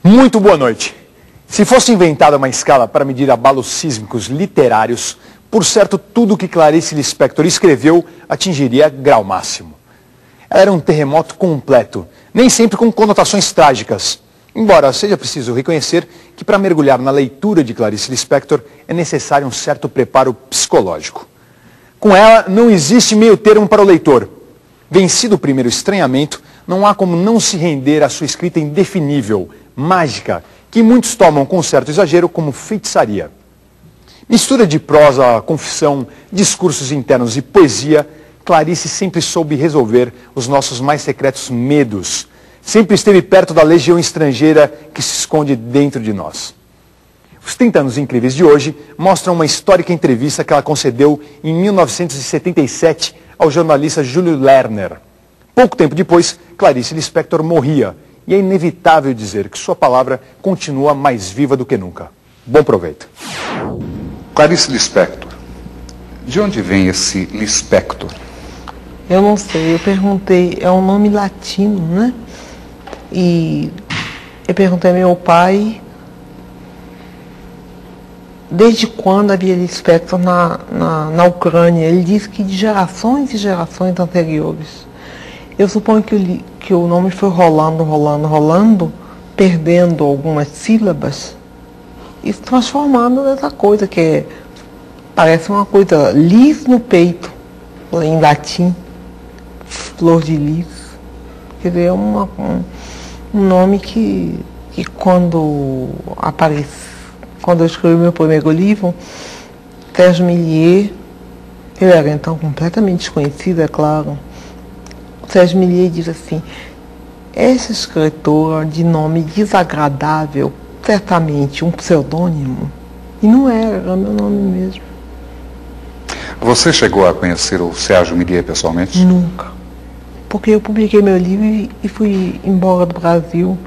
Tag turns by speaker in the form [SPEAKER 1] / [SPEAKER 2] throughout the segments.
[SPEAKER 1] Muito boa noite. Se fosse inventada uma escala para medir abalos sísmicos literários, por certo, tudo o que Clarice Lispector escreveu atingiria grau máximo. Ela era um terremoto completo, nem sempre com conotações trágicas. Embora seja preciso reconhecer que para mergulhar na leitura de Clarice Lispector é necessário um certo preparo psicológico. Com ela não existe meio termo para o leitor. Vencido o primeiro estranhamento, não há como não se render à sua escrita indefinível, mágica, que muitos tomam com certo exagero como feitiçaria. Mistura de prosa, confissão, discursos internos e poesia, Clarice sempre soube resolver os nossos mais secretos medos. Sempre esteve perto da legião estrangeira que se esconde dentro de nós. Os 30 anos incríveis de hoje mostram uma histórica entrevista que ela concedeu em 1977 ao jornalista Júlio Lerner. Pouco tempo depois, Clarice Lispector morria, e é inevitável dizer que sua palavra continua mais viva do que nunca. Bom proveito.
[SPEAKER 2] Clarice Lispector, de onde vem esse Lispector?
[SPEAKER 3] Eu não sei, eu perguntei, é um nome latino, né? E eu perguntei ao meu pai desde quando havia Lispector na Ucrânia. Ele disse que de gerações e gerações anteriores. Eu suponho que o nome foi rolando, perdendo algumas sílabas e se transformando nessa coisa que parece uma coisa lis no peito, em latim, flor de lis. Quer dizer, é um nome que quando eu escrevi meu primeiro livro, Sérgio Millier, eu era então completamente desconhecido, é claro. Sérgio Millier diz assim: essa escritora de nome desagradável, certamente um pseudônimo. E não era meu nome mesmo.
[SPEAKER 2] Você chegou a conhecer o Sérgio Millier pessoalmente?
[SPEAKER 3] Nunca. Porque eu publiquei meu livro e fui embora do Brasil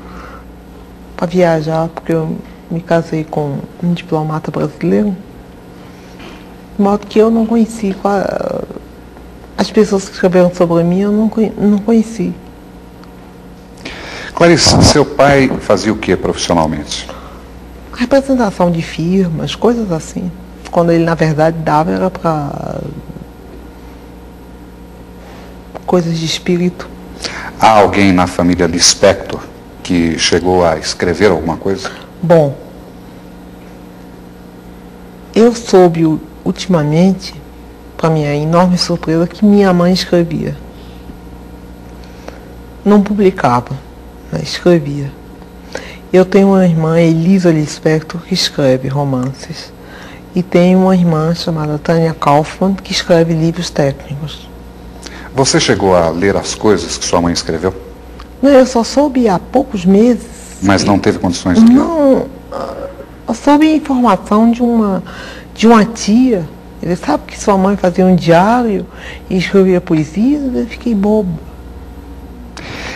[SPEAKER 3] para viajar, porque eu me casei com um diplomata brasileiro. De modo que eu não conheci as pessoas que escreveram sobre mim, eu não conheci.
[SPEAKER 2] Clarice, seu pai fazia o que profissionalmente?
[SPEAKER 3] Representação de firmas, coisas assim. Quando ele, na verdade, dava, era para coisas de espírito.
[SPEAKER 2] Há alguém na família Lispector que chegou a escrever alguma coisa?
[SPEAKER 3] Bom, eu soube ultimamente, para minha enorme surpresa, que minha mãe escrevia. Não publicava, mas escrevia. Eu tenho uma irmã, Elisa Lispector, que escreve romances. E tenho uma irmã chamada Tânia Kaufmann, que escreve livros técnicos.
[SPEAKER 2] Você chegou a ler as coisas que sua mãe escreveu?
[SPEAKER 3] Não, eu só soube há poucos meses.
[SPEAKER 2] Mas não teve condições de ler?
[SPEAKER 3] Não, eu soube a informação de uma tia. Ele sabe que sua mãe fazia um diário e escrevia poesias, eu fiquei bobo.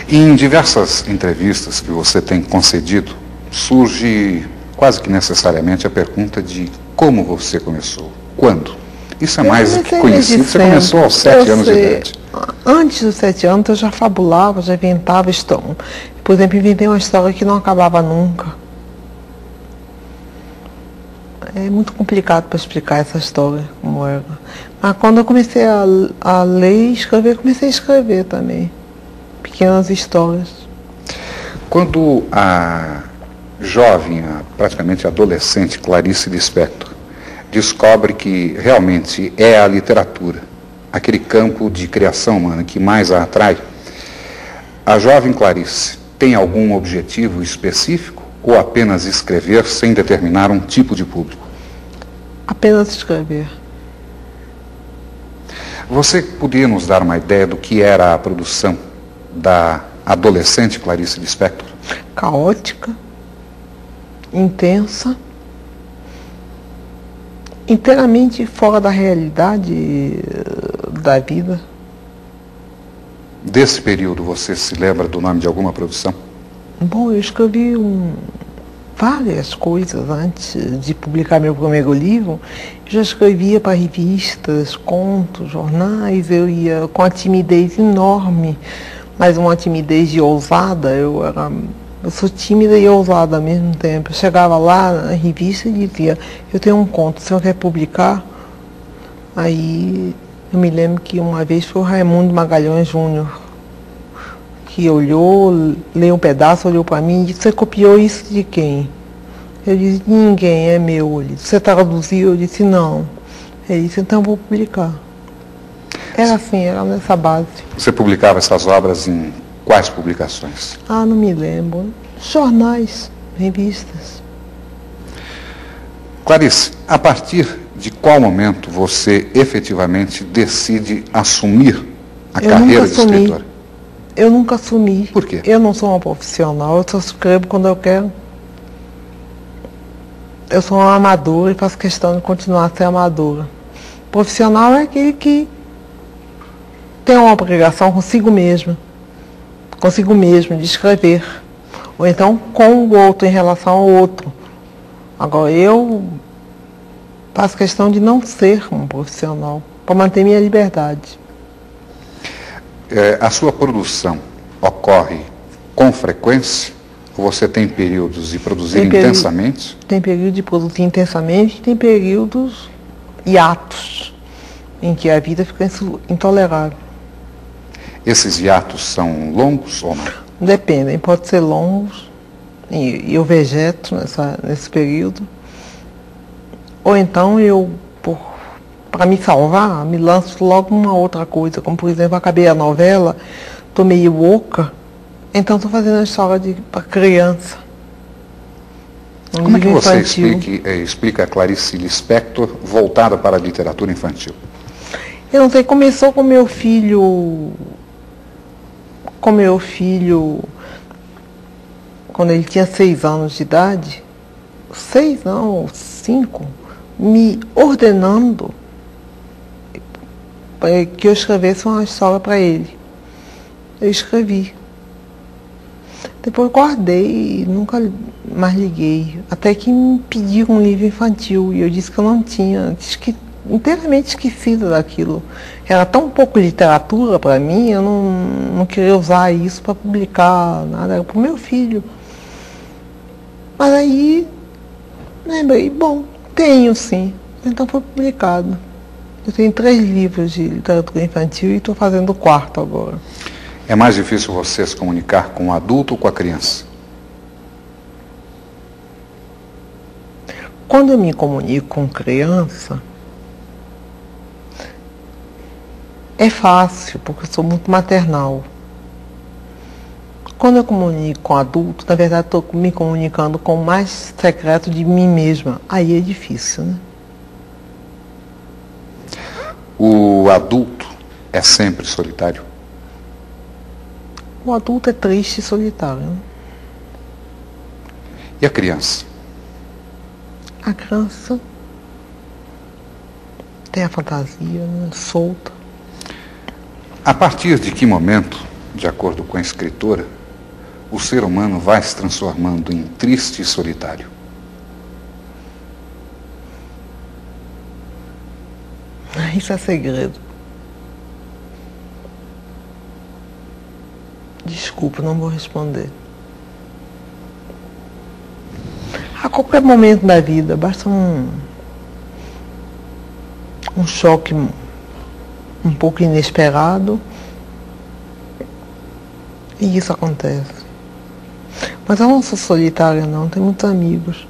[SPEAKER 2] Em diversas entrevistas que você tem concedido, surge quase que necessariamente a pergunta de como você começou, quando. Isso é mais do que conhecido, você começou aos 7 anos de idade.
[SPEAKER 3] Antes dos 7 anos eu já fabulava, já inventava história. Por exemplo, inventei uma história que não acabava nunca. É muito complicado para explicar essa história, como era. Mas quando eu comecei a ler e escrever, comecei a escrever também. Pequenas histórias.
[SPEAKER 2] Quando a jovem, praticamente adolescente Clarice Lispector descobre que realmente é a literatura, aquele campo de criação humana que mais a atrai, a jovem Clarice tem algum objetivo específico ou apenas escrever sem determinar um tipo de público?
[SPEAKER 3] Apenas escrever.
[SPEAKER 2] Você poderia nos dar uma ideia do que era a produção da adolescente Clarice Lispector?
[SPEAKER 3] Caótica, intensa, inteiramente fora da realidade da vida.
[SPEAKER 2] Desse período, você se lembra do nome de alguma produção?
[SPEAKER 3] Bom, eu escrevi várias coisas antes de publicar meu primeiro livro. Eu já escrevia para revistas, contos, jornais. Eu ia com a timidez enorme, mas uma timidez de ousada. Eu era Eu sou tímida e ousada ao mesmo tempo. Eu chegava lá na revista e dizia, eu tenho um conto, o senhor quer publicar? Aí eu me lembro que uma vez foi o Raimundo Magalhães Júnior, que olhou, leu um pedaço, olhou para mim e disse, você copiou isso de quem? Eu disse, de ninguém, é meu. Ele disse, você traduziu? Eu disse, não. Ele disse, então eu vou publicar. Era assim, era nessa base.
[SPEAKER 2] Você publicava essas obras em quais publicações?
[SPEAKER 3] Ah, não me lembro. Jornais, revistas.
[SPEAKER 2] Clarice, a partir de qual momento você efetivamente decide assumir a carreira de escritora?
[SPEAKER 3] Eu nunca assumi.
[SPEAKER 2] Por quê?
[SPEAKER 3] Eu não sou uma profissional, eu só escrevo quando eu quero. Eu sou uma amadora e faço questão de continuar a ser amadora. Profissional é aquele que tem uma obrigação consigo mesmo de escrever. Ou então com o outro, em relação ao outro. Agora, eu faço questão de não ser um profissional, para manter minha liberdade.
[SPEAKER 2] A sua produção ocorre com frequência? Ou você tem períodos de produzir intensamente?
[SPEAKER 3] Tem período de produzir intensamente e tem períodos hiatos, em que a vida fica intolerável.
[SPEAKER 2] Esses hiatos são longos ou não?
[SPEAKER 3] Dependem, pode ser longos, e eu vegeto nesse período. Ou então eu, para me salvar, me lanço logo numa outra coisa, como por exemplo, acabei a novela, estou meio oca, então estou fazendo a história para criança.
[SPEAKER 2] Como é que você explica a Clarice Lispector voltada para a literatura infantil?
[SPEAKER 3] Eu não sei, começou com meu filho, quando ele tinha 6 anos de idade, 6 não, 5, me ordenando que eu escrevesse uma história para ele. Eu escrevi. Depois guardei e nunca mais liguei. Até que me pediram um livro infantil e eu disse que eu não tinha, inteiramente esquecida daquilo. Era tão pouco literatura para mim, eu não queria usar isso para publicar nada, era para o meu filho. Mas aí lembrei, bom, tenho sim, então foi publicado. Eu tenho 3 livros de literatura infantil e estou fazendo o 4º agora.
[SPEAKER 2] É mais difícil você se comunicar com o adulto ou com a criança?
[SPEAKER 3] Quando eu me comunico com criança, é fácil, porque eu sou muito maternal. Quando eu comunico com adulto, na verdade estou me comunicando com o mais secreto de mim mesma. Aí é difícil, né?
[SPEAKER 2] O adulto é sempre solitário?
[SPEAKER 3] O adulto é triste e solitário, né?
[SPEAKER 2] E a criança?
[SPEAKER 3] A criança tem a fantasia, né, solta.
[SPEAKER 2] A partir de que momento, de acordo com a escritora, o ser humano vai se transformando em triste e solitário?
[SPEAKER 3] Isso é segredo. Desculpa, não vou responder. A qualquer momento da vida, basta um choque um pouco inesperado e isso acontece. Mas eu não sou solitária não, tenho muitos amigos.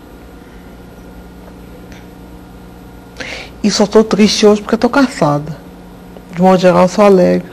[SPEAKER 3] E só estou triste hoje porque estou cansada. De modo geral, eu sou alegre.